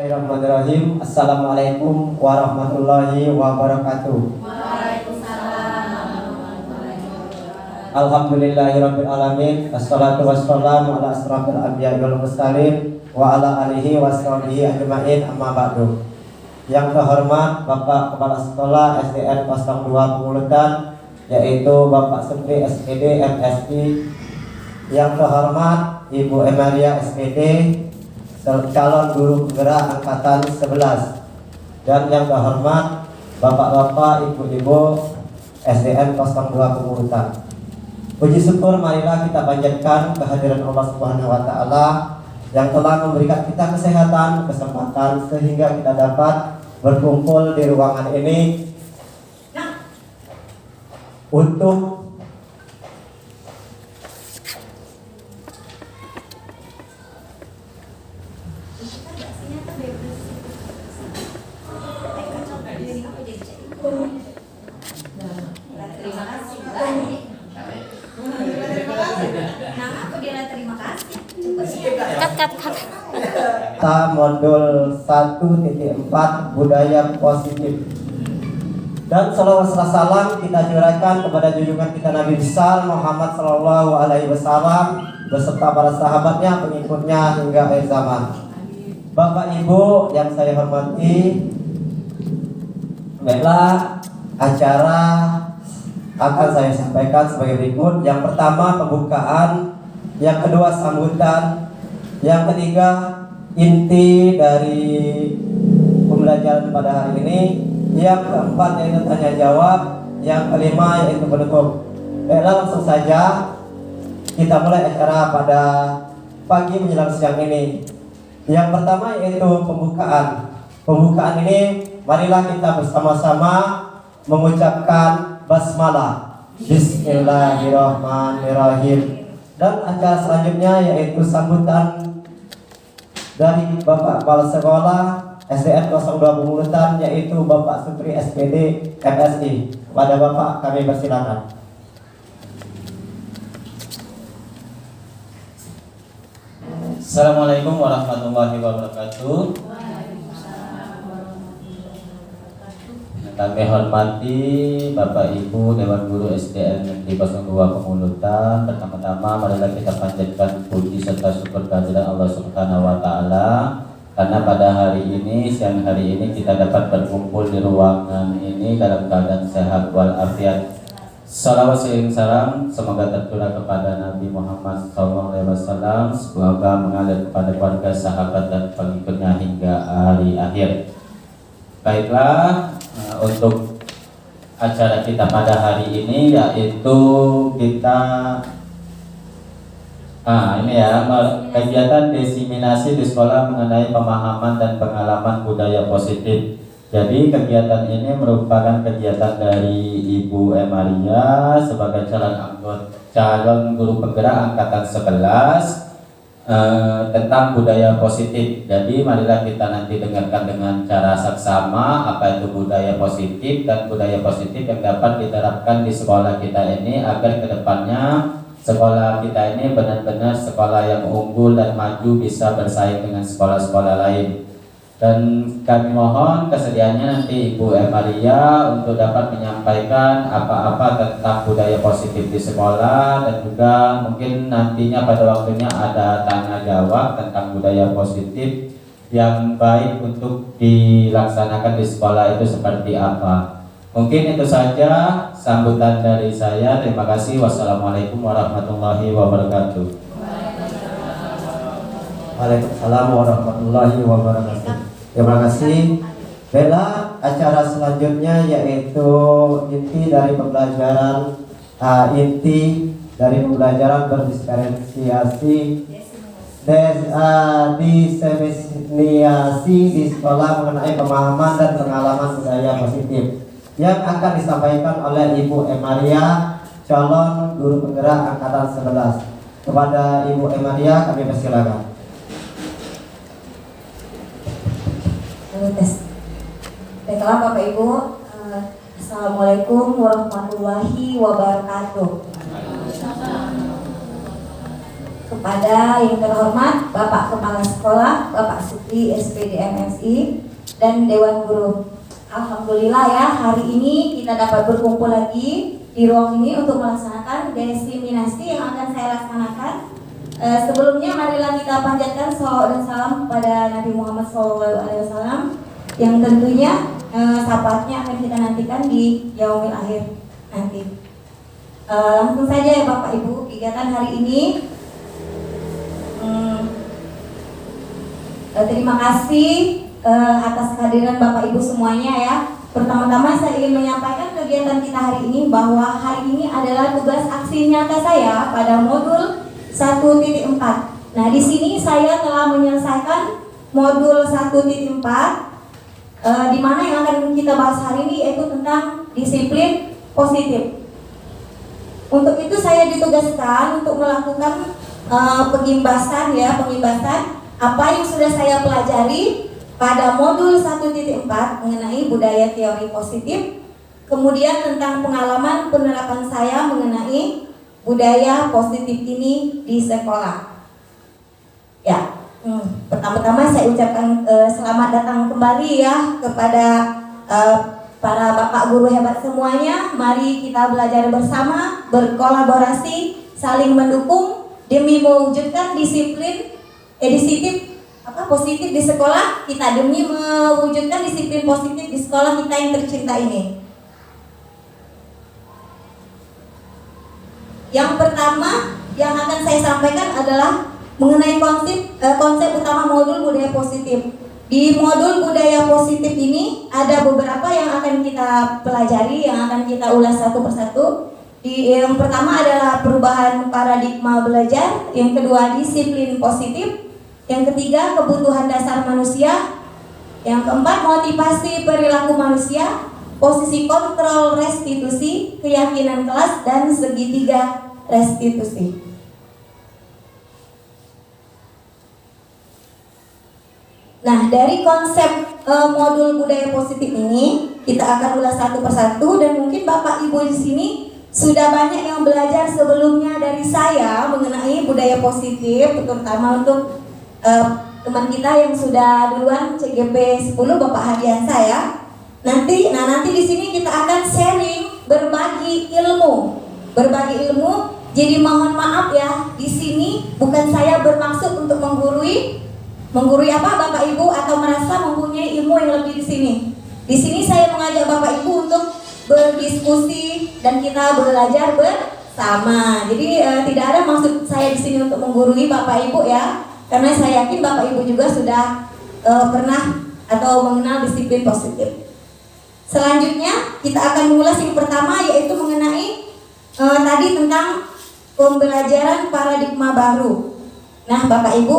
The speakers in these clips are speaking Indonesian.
Bismillahirrahmanirrahim. Assalamualaikum warahmatullahi wabarakatuh. Alhamdulillahirabbil alamin. Wassalatu wassalamu ala asrofil anbiya'i wal mursalin wa ala alihi washabihi ajmain, amma ba'du. Yang terhormat Bapak Kepala Sekolah SDN 02 Pemulutan, yaitu Bapak Supri SPD MSI. Yang terhormat Ibu Emaria SPD, calon guru penggerak angkatan 11, dan yang terhormat Bapak-bapak, Ibu-ibu SDN 02 Pemulutan. Puji syukur marilah kita panjatkan kehadiran Allah Subhanahu wa taala yang telah memberikan kita kesehatan, kesempatan sehingga kita dapat berkumpul di ruangan ini untuk modul 1.4 budaya positif. Dan salawat salam kita curahkan kepada junjungan kita Nabi besar Muhammad sallallahu alaihi wasallam beserta para sahabatnya, pengikutnya hingga akhir zaman. Bapak Ibu yang saya hormati, baiklah, acara akan saya sampaikan sebagai berikut. Yang pertama pembukaan, yang kedua sambutan, yang ketiga inti dari pembelajaran pada hari ini, yang keempat yaitu tanya jawab, yang kelima yaitu penutup. Baiklah, langsung saja kita mulai acara pada pagi menjelang siang ini. Yang pertama yaitu pembukaan. Pembukaan ini marilah kita bersama-sama mengucapkan basmalah, Bismillahirrahmanirrahim. Dan acara selanjutnya yaitu sambutan dari Bapak Kepala Sekolah SDN 02 Pemulutan, yaitu Bapak Supri SPD MSI. Kepada Bapak kami persilakan. Assalamualaikum warahmatullahi wabarakatuh. Kami hormati Bapak Ibu Dewan Guru SDN Negeri 02 Pemulutan. Pertama-tama marilah kita panjatkan puji serta syukur kehadiran Allah Subhanahu wa taala karena pada hari ini, siang hari ini kita dapat berkumpul di ruangan ini dalam keadaan sehat walafiat. Salawat seiring salam semoga tercurah kepada Nabi Muhammad SAW, semoga mengalir kepada keluarga, sahabat dan pengikutnya hingga hari akhir. Baiklah, untuk acara kita pada hari ini yaitu kita kegiatan diseminasi di sekolah mengenai pemahaman dan pengalaman budaya positif. Jadi kegiatan ini merupakan kegiatan dari Ibu Emaria sebagai calon guru penggerak angkatan 11 tentang budaya positif. Jadi marilah kita nanti dengarkan dengan cara saksama apa itu budaya positif dan budaya positif yang dapat diterapkan di sekolah kita ini agar kedepannya sekolah kita ini benar-benar sekolah yang unggul dan maju, bisa bersaing dengan sekolah-sekolah lain. Dan kami mohon kesediaannya nanti Ibu Emaria untuk dapat menyampaikan apa-apa tentang budaya positif di sekolah, dan juga mungkin nantinya pada waktunya ada tanya jawab tentang budaya positif yang baik untuk dilaksanakan di sekolah itu seperti apa. Mungkin itu saja sambutan dari saya. Terima kasih. Wassalamualaikum warahmatullahi wabarakatuh. Waalaikumsalam warahmatullahi wabarakatuh. Terima kasih. Baiklah, acara selanjutnya yaitu inti dari pembelajaran berdiferensiasi diseminasi di sekolah mengenai pemahaman dan pengalaman budaya positif yang akan disampaikan oleh Ibu Emaria, calon guru penggerak angkatan 11. Kepada Ibu Emaria kami persilakan. Baiklah Bapak Ibu, Assalamualaikum warahmatullahi wabarakatuh. kepada yang terhormat Bapak Kepala Sekolah, Bapak Supri SPD MSI, dan Dewan Guru. Alhamdulillah ya, hari ini kita dapat berkumpul lagi di ruang ini untuk melaksanakan desiminasi yang akan saya laksanakan. Sebelumnya marilah kita panjatkan sholawat dan salam kepada Nabi Muhammad SAW yang tentunya syafaatnya akan kita nantikan di yaumil akhir nanti. Langsung saja ya Bapak Ibu, kegiatan hari ini. Terima kasih atas kehadiran Bapak Ibu semuanya ya. Pertama-tama saya ingin menyampaikan kegiatan kita hari ini bahwa hari ini adalah tugas aksi nyata saya pada modul 1.4. Nah, di sini saya telah menyelesaikan modul 1.4 di mana yang akan kita bahas hari ini yaitu tentang disiplin positif. Untuk itu saya ditugaskan untuk melakukan pengimbasan apa yang sudah saya pelajari pada modul 1.4 mengenai budaya teori positif, kemudian tentang pengalaman penerapan saya mengenai budaya positif ini di sekolah. Ya, pertama-tama saya ucapkan selamat datang kembali ya kepada para bapak guru hebat semuanya. Mari kita belajar bersama, berkolaborasi, saling mendukung demi mewujudkan disiplin positif di sekolah kita, demi mewujudkan disiplin positif di sekolah kita yang tercinta ini. Yang pertama yang akan saya sampaikan adalah mengenai konsep utama modul budaya positif. Di modul budaya positif ini ada beberapa yang akan kita pelajari, yang akan kita ulas satu persatu. Yang pertama adalah perubahan paradigma belajar, yang kedua disiplin positif, yang ketiga kebutuhan dasar manusia, yang keempat motivasi perilaku manusia, posisi kontrol restitusi, keyakinan kelas, dan segitiga restitusi. Nah, dari konsep modul budaya positif ini kita akan ulas satu persatu, dan mungkin Bapak Ibu di sini sudah banyak yang belajar sebelumnya dari saya mengenai budaya positif, terutama untuk teman kita yang sudah duluan CGP 10 Bapak Hadiansa ya. Nanti di sini kita akan sharing, berbagi ilmu. Jadi mohon maaf ya, di sini bukan saya bermaksud untuk menggurui Bapak Ibu atau merasa mempunyai ilmu yang lebih di sini. Di sini saya mengajak Bapak Ibu untuk berdiskusi dan kita belajar bersama. Jadi tidak ada maksud saya di sini untuk menggurui Bapak Ibu ya. Karena saya yakin Bapak Ibu juga sudah pernah atau mengenal disiplin positif. Selanjutnya kita akan mengulas yang pertama, yaitu mengenai tadi tentang pembelajaran paradigma baru. Nah Bapak Ibu,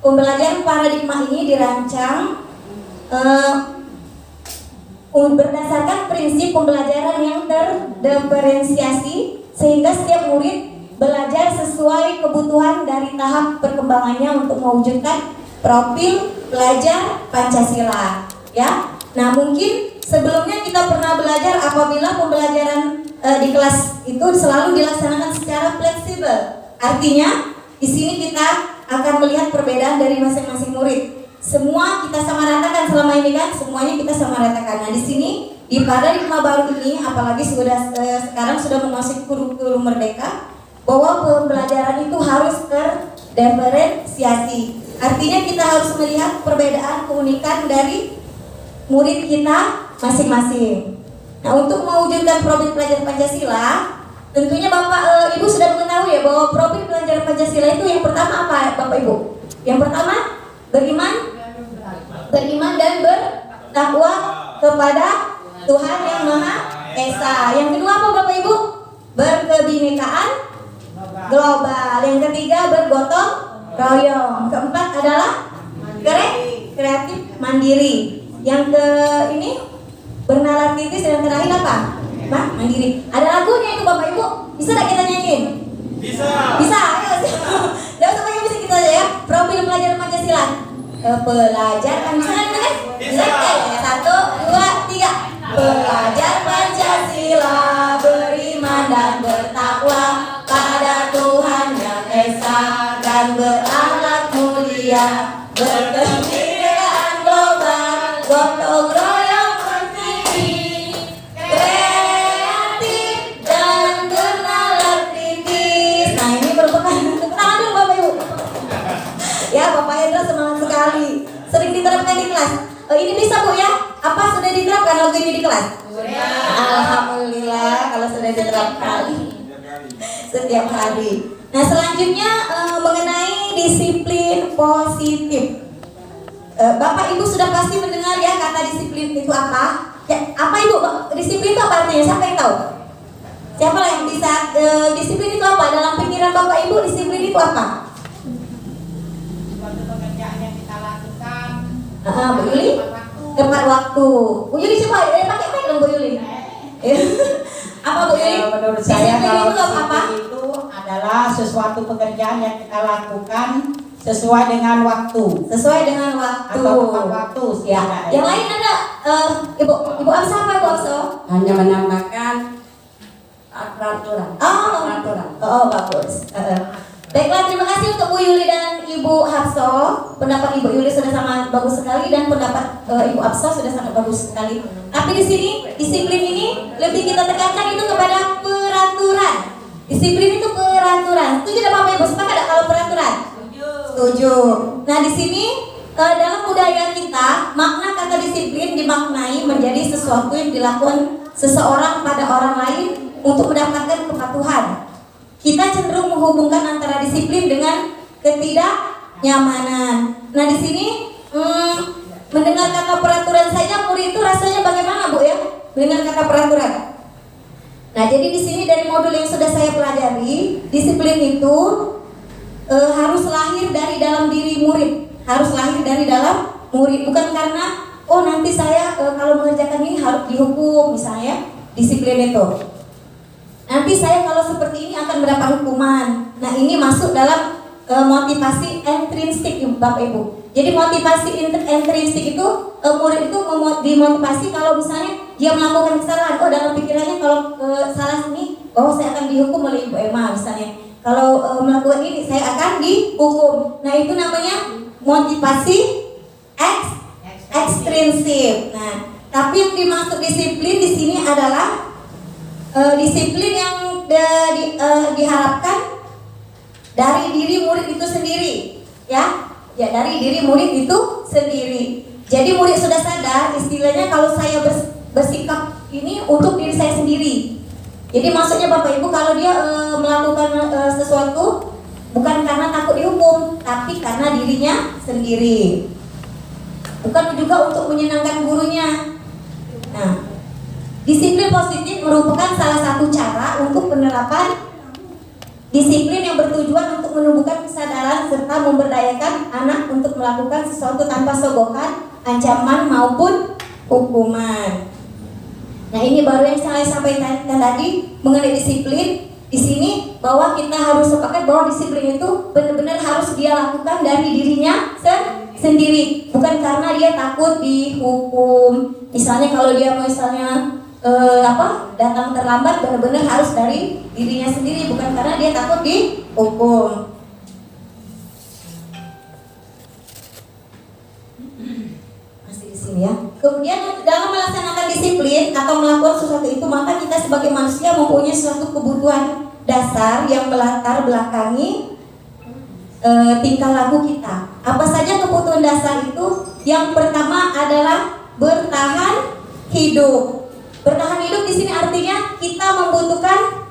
pembelajaran paradigma ini dirancang berdasarkan prinsip pembelajaran yang terdiferensiasi, sehingga setiap murid belajar sesuai kebutuhan dari tahap perkembangannya untuk mewujudkan profil pelajar Pancasila ya. Nah, mungkin sebelumnya kita pernah belajar apabila pembelajaran di kelas itu selalu dilaksanakan secara fleksibel. Artinya di sini kita akan melihat perbedaan dari masing-masing murid. Semua kita samaratakan selama ini kan, semuanya kita samaratakan. Nah, di sini di paradigma baru ini, apalagi sekarang sudah memasuki kurikulum merdeka, bahwa pembelajaran itu harus terdiferensiasi. Artinya kita harus melihat perbedaan keunikan dari murid kita masing-masing. Nah, untuk mewujudkan profil pelajar Pancasila, tentunya Bapak Ibu sudah mengetahui ya bahwa profil pelajar Pancasila itu yang pertama apa Bapak Ibu? Yang pertama beriman dan bertakwa kepada Tuhan Yang Maha Esa. Yang kedua apa Bapak Ibu? Berkebinekaan global. Yang ketiga bergotong royong. Keempat adalah kreatif mandiri. Yang ini bernalar kritis, dan terakhir apa? Mandiri. Ada lagunya itu Bapak Ibu. Bisa tak kita nyanyiin? Bisa. Ayo. Jangan sampai bisa kita aja ya. Profil pelajar Pancasila. Pelajar Pancasila kan? Bisa. 1, 2, 3. Pelajar Pancasila beriman dan bertakwa pada Tuhan Yang Esa. gotong royong bersih, kreatif dan kenal aktivis. Nah ini merupakan tangan dulu Bapak Ibu. Ya Bapak Hendra semangat sekali, sering diterapkan di kelas. Ini bisa Bu ya? Apa sudah diterapkan lagu ini di kelas? Alhamdulillah kalau sudah diterapkan setiap hari. Nah selanjutnya mengenai disiplin positif. Bapak Ibu sudah pasti mendengar ya kata disiplin itu apa? Ya, apa Ibu? Disiplin itu apa artinya? Siapa yang tahu? Siapa lah yang bisa disiplin itu apa? Dalam pikiran Bapak Ibu disiplin itu apa? Suatu pekerjaan yang kita lakukan Bu Yuli? Tepat waktu. Bu Yuli coba pakai mic dong Bu Yuli. Apa Bu Yuli? Menurut saya Disiplin kalau itu apa? disiplin itu adalah sesuatu pekerjaan yang kita lakukan sesuai dengan waktu Sesuai dengan waktu. atau tepat waktu Ya. setidaknya. Yang lain ada Ibu Amsa apa Ibu Amsa? Hanya menambahkan peraturan. Oh bagus. Baiklah, terima kasih untuk Bu Yuli dan Ibu Hapso. Pendapat Ibu Yuli sudah sangat bagus sekali dan pendapat Ibu Hapso sudah sangat bagus sekali. Tapi di sini disiplin ini lebih kita tekankan itu kepada peraturan. Disiplin itu peraturan. Setuju tidak Bapak Ibu? Sepakat tidak kalau peraturan? Setuju. Nah di sini dalam budaya kita makna kata disiplin dimaknai menjadi sesuatu yang dilakukan seseorang pada orang lain untuk mendapatkan kepatuhan. Kita cenderung menghubungkan antara disiplin dengan ketidaknyamanan. Nah di sini mendengar kata peraturan saja murid itu rasanya bagaimana Bu ya? Mendengar kata peraturan. Nah jadi di sini dari modul yang sudah saya pelajari, disiplin itu harus lahir dari dalam diri murid, harus lahir dari dalam murid, bukan karena oh nanti saya kalau mengerjakan ini harus dihukum misalnya disiplin itu. Nanti saya kalau seperti ini akan mendapat hukuman. Nah ini masuk dalam motivasi intrinsik Bapak Ibu. Jadi motivasi intrinsik itu murid itu dimotivasi kalau misalnya dia melakukan kesalahan. Oh dalam pikirannya kalau salah ini, oh saya akan dihukum oleh Ibu Emma misalnya. Kalau melakukan ini saya akan dihukum. Nah itu namanya motivasi ekstrinsik. Nah tapi yang dimaksud disiplin di sini adalah disiplin yang diharapkan dari diri murid itu sendiri, ya dari diri murid itu sendiri. Jadi murid sudah sadar, istilahnya kalau saya bersikap ini untuk diri saya sendiri. Jadi maksudnya Bapak Ibu kalau dia melakukan sesuatu bukan karena takut dihukum, tapi karena dirinya sendiri. Bukan juga untuk menyenangkan gurunya. Nah, disiplin positif merupakan salah satu cara untuk penerapan disiplin yang bertujuan untuk menumbuhkan kesadaran serta memberdayakan anak untuk melakukan sesuatu tanpa sogokan, ancaman maupun hukuman. Nah ini baru yang saya sampaikan tadi mengenai disiplin. Di sini bahwa kita harus sepakat bahwa disiplin itu benar-benar harus dia lakukan dari dirinya sendiri, bukan karena dia takut dihukum. Misalnya kalau dia misalnya datang terlambat, benar-benar harus dari dirinya sendiri, bukan karena dia takut dihukum. Masih di sini ya. Kemudian dalam melaksanakan disiplin atau melakukan sesuatu itu, maka kita sebagai manusia mempunyai suatu kebutuhan dasar yang melatar belakangi tingkah laku kita. Apa saja kebutuhan dasar itu? Yang pertama adalah bertahan hidup. Bertahan hidup di sini artinya kita membutuhkan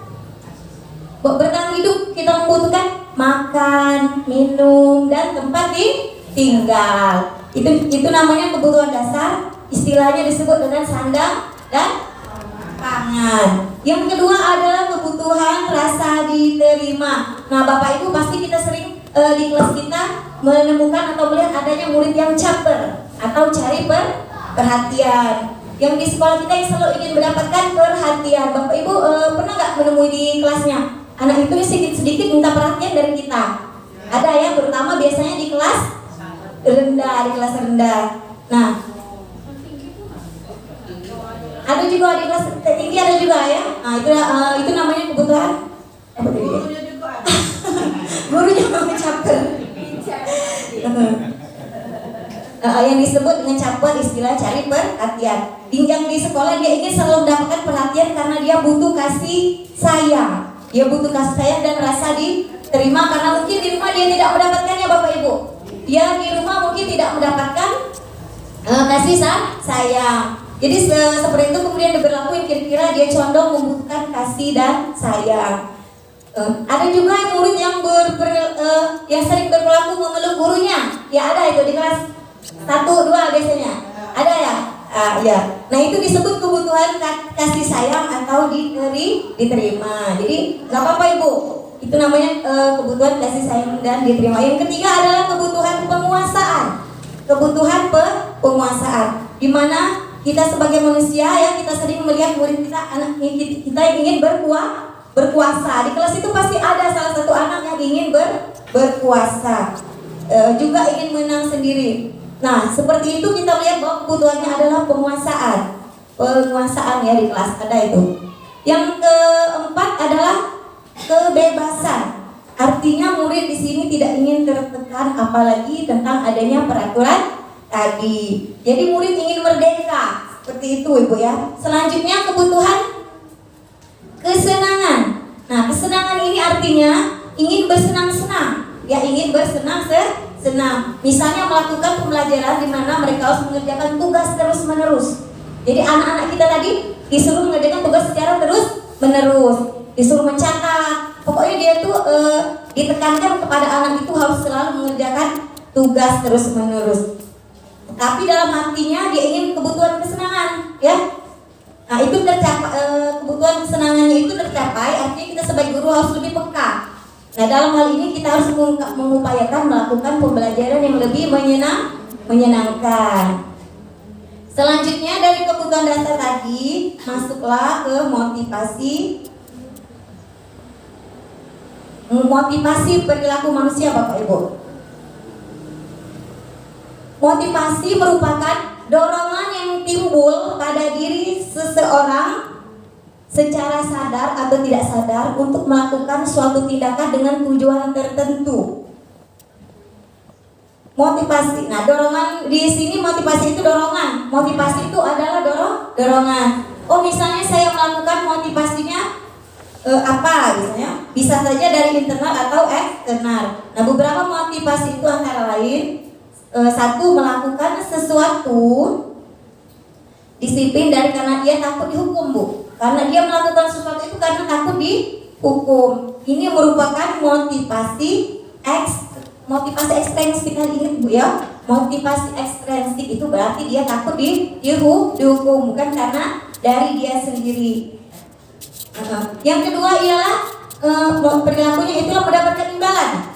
bertahan hidup, kita membutuhkan makan, minum, dan tempat tinggal. Itu namanya kebutuhan dasar. Istilahnya disebut dengan sandang dan pangan. Yang kedua adalah kebutuhan rasa diterima. Nah, Bapak Ibu pasti kita sering di kelas kita menemukan atau melihat adanya murid yang caper atau cari perhatian. Yang di sekolah kita yang selalu ingin mendapatkan perhatian. Bapak Ibu pernah nggak menemui di kelasnya anak itu sedikit minta perhatian dari kita? Ada ya, terutama biasanya di kelas rendah. Nah, ada juga di kelas tinggi, ada juga ya. Nah itu namanya kebutuhan apa tadi ya? Gurunya mau caper. yang disebut dengan campur istilah cari perhatian. Yang di sekolah dia ingin selalu mendapatkan perhatian karena dia butuh kasih sayang. Dia butuh kasih sayang dan rasa diterima karena mungkin di rumah dia tidak mendapatkannya Bapak Ibu. Dia di rumah mungkin tidak mendapatkan kasih sayang. Jadi seperti itu kemudian berlaku kira-kira dia condong membutuhkan kasih dan sayang. Ada juga murid yang yang sering berperilaku memeluk gurunya. Ya ada itu di kelas 1, 2 biasanya. Ada ya? Ya. Nah itu disebut kebutuhan kasih sayang atau diterima. Jadi nggak apa-apa Ibu. Itu namanya kebutuhan kasih sayang dan diterima. Yang ketiga adalah kebutuhan penguasaan. Kebutuhan penguasaan. Di mana kita sebagai manusia ya kita sering melihat murid kita, anak kita yang ingin berkuasa. Di kelas itu pasti ada salah satu anak yang ingin berkuasa, juga ingin menang sendiri. Nah seperti itu kita lihat bahwa kebutuhannya adalah penguasaan ya di kelas ada itu. Yang keempat adalah kebebasan. Artinya murid di sini tidak ingin tertekan apalagi tentang adanya peraturan tadi. Jadi murid ingin merdeka seperti itu Ibu ya. Selanjutnya kebutuhan kesenangan. Nah, kesenangan ini artinya ingin bersenang-senang. Ya, ingin bersenang-senang. Misalnya melakukan pembelajaran di mana mereka harus mengerjakan tugas terus-menerus. Jadi anak-anak kita tadi disuruh mengerjakan tugas secara terus-menerus, disuruh mencatat. Pokoknya dia tuh ditekankan kepada anak itu harus selalu mengerjakan tugas terus-menerus. Tapi dalam hatinya dia ingin kebutuhan kesenangan, ya. Nah itu tercapai, kebutuhan kesenangannya itu tercapai, artinya kita sebagai guru harus lebih peka. Nah dalam hal ini kita harus mengupayakan melakukan pembelajaran yang lebih menyenangkan. Selanjutnya dari kebutuhan dasar tadi, masuklah ke motivasi perilaku manusia Bapak Ibu. Motivasi merupakan dorongan yang timbul pada diri seseorang secara sadar atau tidak sadar untuk melakukan suatu tindakan dengan tujuan tertentu. Motivasi. Nah, dorongan di sini motivasi itu dorongan. Motivasi itu adalah dorongan. Oh, misalnya saya melakukan motivasinya apa misalnya? Bisa saja dari internal atau eksternal. Nah, beberapa motivasi itu antara lain satu, melakukan sesuatu disiplin dari karena dia takut dihukum Bu. Karena dia melakukan sesuatu itu karena takut dihukum. Ini merupakan motivasi ekstrinsik. Ingat Bu ya, motivasi ekstrinsik itu berarti dia takut dihukum, bukan karena dari dia sendiri. Yang kedua ialah perilakunya itulah mendapatkan imbalan.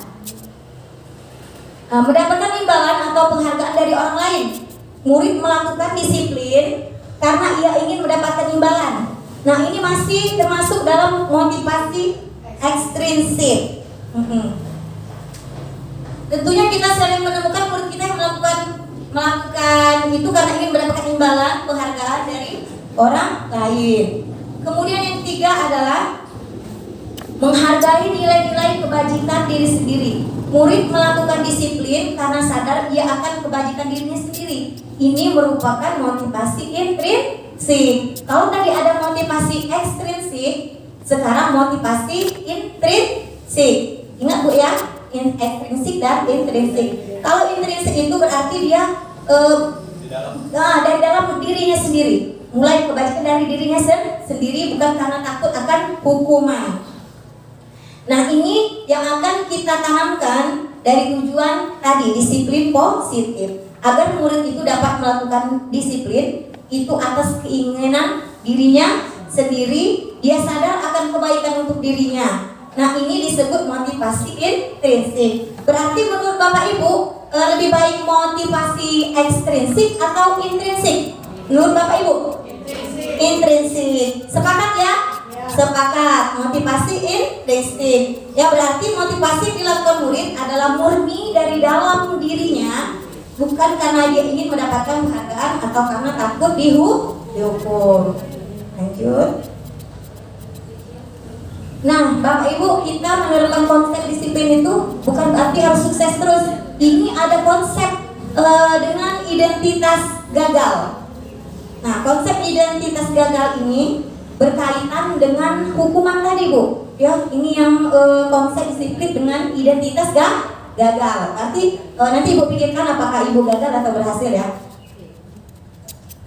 Mendapatkan imbalan atau penghargaan dari orang lain. Murid melakukan disiplin karena ia ingin mendapatkan imbalan. Nah ini masih termasuk dalam motivasi ekstrinsik. Tentunya kita sering menemukan murid kita yang melakukan itu karena ingin mendapatkan imbalan, penghargaan dari orang lain. Kemudian yang ketiga adalah menghargai nilai-nilai kebajikan diri sendiri. Murid melakukan disiplin karena sadar ia akan kebajikan dirinya sendiri. Ini merupakan motivasi intrinsik. Kalau tadi ada motivasi ekstrinsik, sekarang motivasi intrinsik. Ingat Bu ya, ekstrinsik dan intrinsik. Kalau intrinsik itu berarti dia dari dalam dirinya sendiri. Mulai kebajikan dari dirinya sendiri, bukan karena takut akan hukuman. Nah ini yang akan kita tanamkan dari tujuan tadi, disiplin positif. Agar murid itu dapat melakukan disiplin itu atas keinginan dirinya sendiri, dia sadar akan kebaikan untuk dirinya. Nah ini disebut motivasi intrinsik. Berarti menurut Bapak Ibu lebih baik motivasi ekstrinsik atau intrinsik? Menurut Bapak Ibu? Intrinsik. Sepakat ya? Sepakat. Motivasi intrinsik. Ya berarti motivasi dilakukan murid adalah murni dari dalam dirinya, bukan karena dia ingin mendapatkan penghargaan atau karena takut dihukum. Lanjut. Nah, Bapak Ibu, kita menerapkan konsep disiplin itu bukan berarti harus sukses terus. Ini ada konsep dengan identitas gagal. Nah, konsep identitas gagal ini berkaitan dengan hukuman tadi, Bu. Ya, ini yang konsep disiplin dengan identitas gagal. Nanti Ibu pikirkan apakah Ibu gagal atau berhasil ya.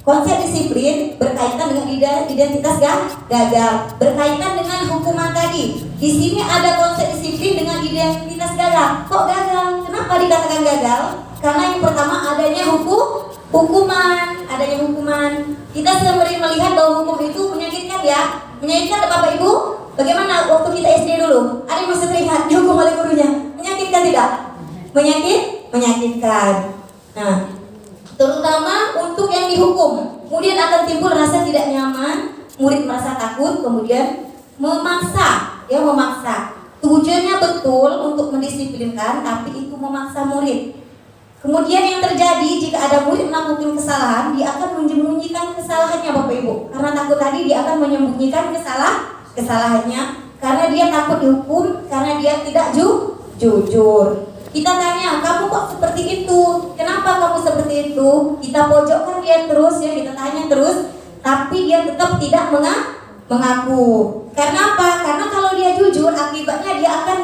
Konsep disiplin berkaitan dengan identitas gagal, berkaitan dengan hukuman tadi. Di sini ada konsep disiplin dengan identitas gagal. Kok gagal? Kenapa dikatakan gagal? Karena yang pertama adanya hukuman. Kita sering melihat bahwa hukum itu menyakitkan ya. Menyakitkan Bapak Ibu? Bagaimana waktu kita SD dulu? Ada yang masih teringat dihukum oleh gurunya? Menyakitkan tidak? Menyakitkan. Nah, terutama untuk yang dihukum, kemudian akan timbul rasa tidak nyaman, murid merasa takut, kemudian memaksa. Tujuannya betul untuk mendisiplinkan, tapi itu memaksa murid. Kemudian yang terjadi jika ada murid melakukan kesalahan, dia akan menyembunyikan kesalahannya Bapak Ibu. Karena takut tadi, dia akan menyembunyikan kesalahannya karena dia takut dihukum, karena dia tidak jujur. Kita tanya, kamu kok seperti itu? Kenapa kamu seperti itu? Kita pojokkan dia terus ya, kita tanya terus, tapi dia tetap tidak mengaku. Karena apa? Karena kalau dia jujur, akibatnya dia akan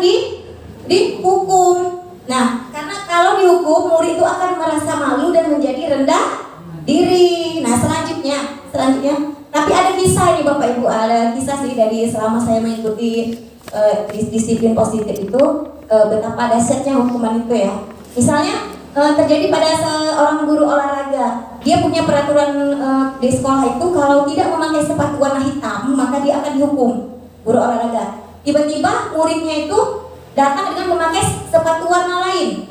dihukum. Nah, karena kalau dihukum, murid itu akan merasa malu dan menjadi rendah diri. Nah, selanjutnya, tapi ada kisah ini Bapak Ibu, ada kisah sih dari selama saya mengikuti disiplin positif itu, betapa dahsyatnya hukuman itu ya. Misalnya terjadi pada seorang guru olahraga, dia punya peraturan di sekolah itu kalau tidak memakai sepatu warna hitam maka dia akan dihukum. Guru olahraga, tiba-tiba muridnya itu datang dengan memakai sepatu warna lain,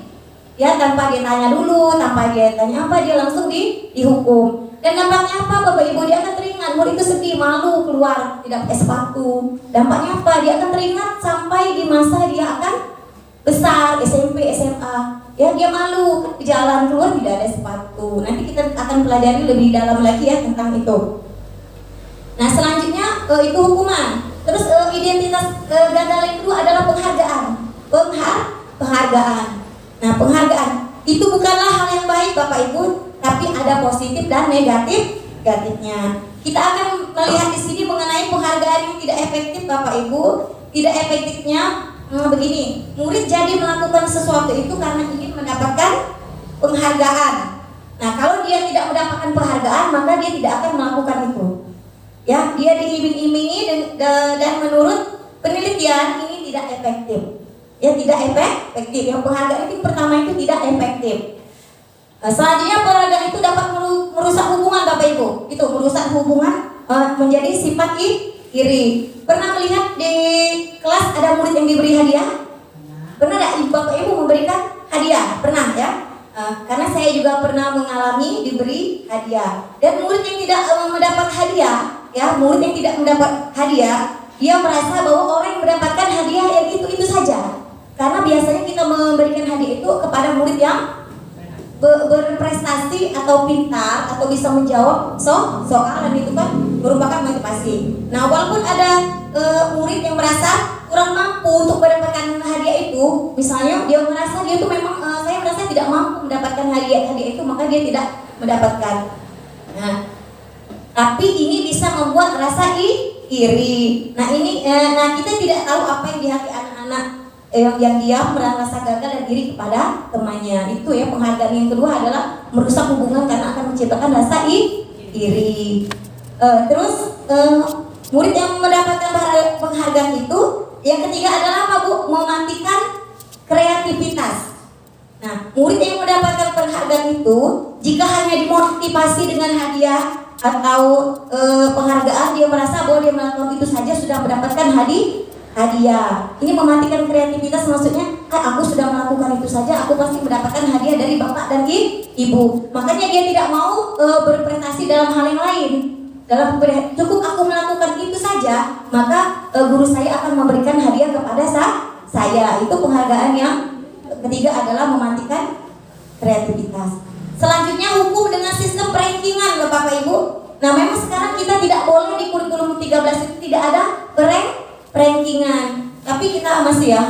ya tanpa dia tanya dulu, tanpa dia tanya apa, dia langsung dihukum. Dan dampaknya apa Bapak Ibu? Dia akan teringat, murid itu sedih, malu keluar tidak pakai sepatu. Dampaknya apa? Dia akan teringat sampai di masa dia akan besar, SMP, SMA. Ya, dia malu di jalan keluar tidak ada sepatu. Nanti kita akan pelajari lebih dalam lagi ya tentang itu. Nah, selanjutnya itu hukuman. Terus identitas gagal yang kedua adalah penghargaan. Penghargaan. Nah, penghargaan itu bukanlah hal yang baik Bapak Ibu, tapi ada positif dan negatifnya. Kita akan melihat di sini mengenai penghargaan yang tidak efektif Bapak Ibu. Tidak efektifnya begini, murid jadi melakukan sesuatu itu karena ingin mendapatkan penghargaan. Nah, kalau dia tidak mendapatkan penghargaan, maka dia tidak akan melakukan itu. Ya, dia diiming-imingi dan menurut penelitian ini tidak efektif. Ya, tidak efektif. Yang penghargaan itu pertama itu tidak efektif. Selanjutnya penghargaan itu dapat merusak hubungan Bapak Ibu. Itu merusak hubungan menjadi sifat iri. Pernah melihat di kelas ada murid yang diberi hadiah? Pernah tidak Bapak Ibu memberikan hadiah? Pernah ya? Karena saya juga pernah mengalami diberi hadiah. Dan murid yang tidak mendapat hadiah, ya, murid yang tidak mendapat hadiah, dia merasa bahwa orang yang mendapatkan hadiah yang itu saja. Karena biasanya kita memberikan hadiah itu kepada murid yang berprestasi atau pintar atau bisa menjawab soal, dan itu kan merupakan motivasi. Nah, walaupun ada murid yang merasa kurang mampu untuk mendapatkan hadiah itu, misalnya dia merasa dia itu memang saya merasa tidak mampu mendapatkan hadiah itu, maka dia tidak mendapatkan. Nah, tapi ini bisa membuat rasa iri. Nah, ini kita tidak tahu apa yang di hati anak-anak yang diam merasa gagal dan iri kepada temannya. Itu ya, penghargaan yang kedua adalah merusak hubungan karena akan menciptakan rasa iri. Terus murid yang mendapatkan penghargaan itu, yang ketiga adalah apa Bu? Mematikan kreativitas. Nah, murid yang mendapatkan penghargaan itu, jika hanya dimotivasi dengan hadiah atau penghargaan, dia merasa bahwa dia melakukan itu saja sudah mendapatkan hadiah. Ini mematikan kreativitas, maksudnya aku sudah melakukan itu saja, aku pasti mendapatkan hadiah dari bapak dan ibu. Makanya dia tidak mau berprestasi dalam hal yang lain. Cukup aku melakukan itu saja, maka guru saya akan memberikan hadiah kepada saya. Itu penghargaan yang ketiga adalah mematikan kreativitas. Selanjutnya hukum dengan sistem rankingan loh Bapak Ibu. Nah, memang sekarang kita tidak boleh di kurikulum 13 itu tidak ada rankingan, tapi kita masih ya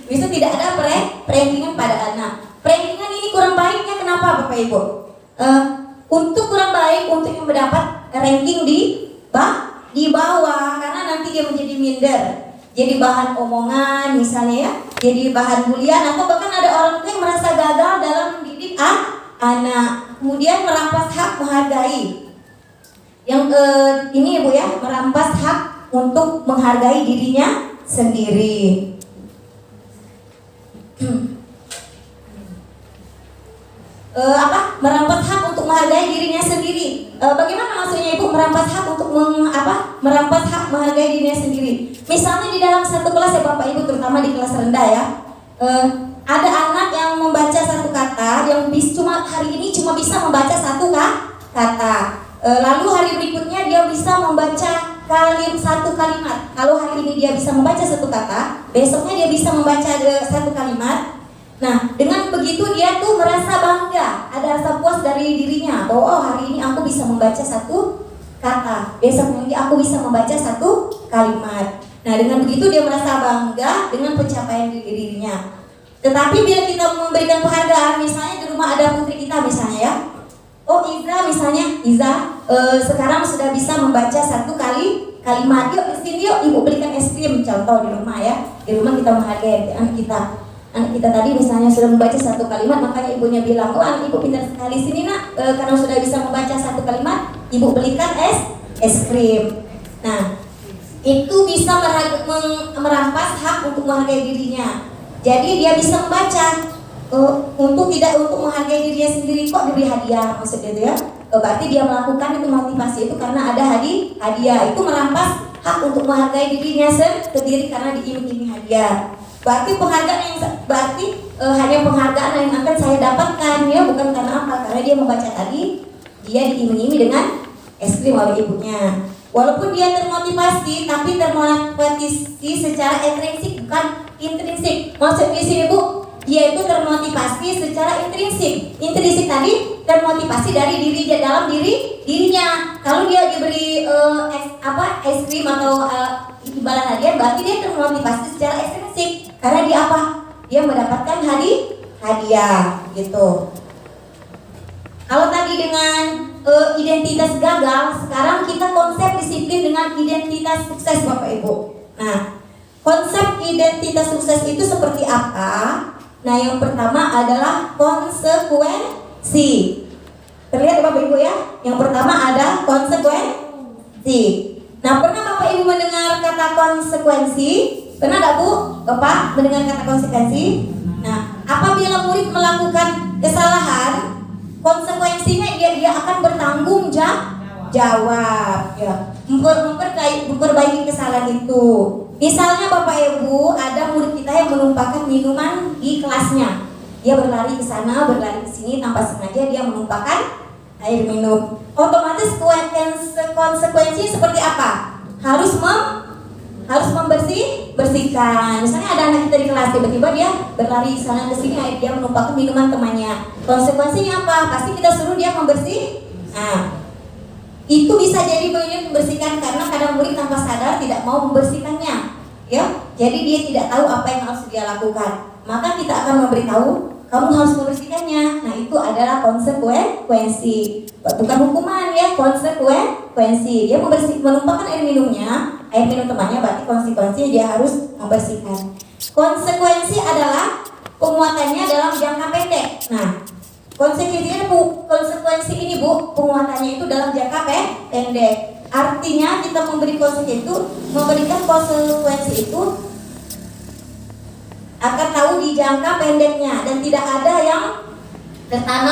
bisa tidak ada rankingan pada anak. Rankingan ini kurang baiknya kenapa Ibu. Untuk kurang baik untuk yang mendapat ranking di bawah, karena nanti dia menjadi minder, jadi bahan omongan misalnya ya, jadi bahan bulian, atau bahkan ada orang tua yang merasa gagal dalam mendidik anak, kemudian merampas hak menghargai. Yang ini Ibu ya, merampas hak untuk menghargai dirinya sendiri. Merampas hak untuk menghargai dirinya sendiri. Bagaimana maksudnya Ibu merampas hak untuk merampas hak menghargai dirinya sendiri? Misalnya di dalam satu kelas ya Bapak Ibu, terutama di kelas rendah ya, ada anak yang membaca satu kata yang hari ini cuma bisa membaca satu kata. Lalu hari berikutnya dia bisa membaca satu kalimat. Kalau hari ini dia bisa membaca satu kata, besoknya dia bisa membaca satu kalimat. Nah, dengan begitu dia tuh merasa bangga, ada rasa puas dari dirinya bahwa oh hari ini aku bisa membaca satu kata, besok nanti aku bisa membaca satu kalimat. Nah, dengan begitu dia merasa bangga dengan pencapaian dirinya. Tetapi bila kita memberikan penghargaan, misalnya di rumah ada putri kita misalnya ya, oh Iza sekarang sudah bisa membaca satu kalimat, yuk kesini yuk ibu belikan es krim, contoh di rumah ya, di rumah kita menghargai anak kita tadi misalnya sudah membaca satu kalimat, makanya ibunya bilang, oh anak ibu pintar sekali, sini nak, karena sudah bisa membaca satu kalimat, ibu belikan es krim. Nah, itu bisa merampas hak untuk menghargai dirinya. Jadi dia bisa membaca untuk menghargai dirinya sendiri, kok diberi hadiah maksudnya itu ya. Berarti dia melakukan itu motivasi itu karena ada hadiah, itu merampas hak untuk menghargai dirinya sendiri karena diiming-iming hadiah. Berarti hanya penghargaan yang akan saya dapatkan ya, bukan karena apa? Karena dia membaca tadi, dia diiming-iming dengan es krim oleh ibunya. Walaupun dia termotivasi, tapi termotivasi secara intrinsik bukan intrinsik. Maksudnya di sini Bu, dia itu termotivasi secara intrinsik. Intrinsik tadi termotivasi dari dalam dirinya. Kalau dia diberi es krim atau imbalan hadiah, berarti dia termotivasi secara ekstrinsik. Karena dia apa? Dia mendapatkan hadiah gitu. Kalau tadi dengan identitas gagal, sekarang kita konsep disiplin dengan identitas sukses Bapak Ibu. Nah, konsep identitas sukses itu seperti apa? Nah, yang pertama adalah konsekuensi. Terlihat Bapak Ibu ya? Yang pertama ada konsekuensi. Nah, pernah Bapak Ibu mendengar kata konsekuensi? Pernah gak Bu, Bapak mendengar kata konsekuensi? Nah, apabila murid melakukan kesalahan, konsekuensinya dia akan bertanggung jawab ya, memperbaiki kesalahan itu. Misalnya Bapak Ibu, ada murid kita yang menumpahkan minuman di kelasnya. Dia berlari ke sana, berlari ke sini, tanpa sengaja dia menumpahkan air minum. Otomatis konsekuensinya seperti apa? Harus membersihkan. Misalnya ada anak kita di kelas, tiba-tiba dia berlari ke sana ke sini, dia menumpahkan minuman temannya. Konsekuensinya apa? Pasti kita suruh dia membersih. Nah, itu bisa jadi membersihkan karena kadang murid tanpa sadar tidak mau membersihkannya, ya. Jadi dia tidak tahu apa yang harus dia lakukan. Maka kita akan memberitahu, kamu harus membersihkannya. Nah, itu adalah konsekuensi, bukan hukuman ya, konsekuensi. Dia menumpahkan air minum temannya, berarti konsekuensinya dia harus membersihkan. Konsekuensi adalah penguatannya dalam jangka pendek. Nah, konsekuensi ini Bu, penguatannya itu dalam jangka pendek. Artinya kita memberikan konsekuensi itu akan tahu di jangka pendeknya dan tidak ada yang tertanam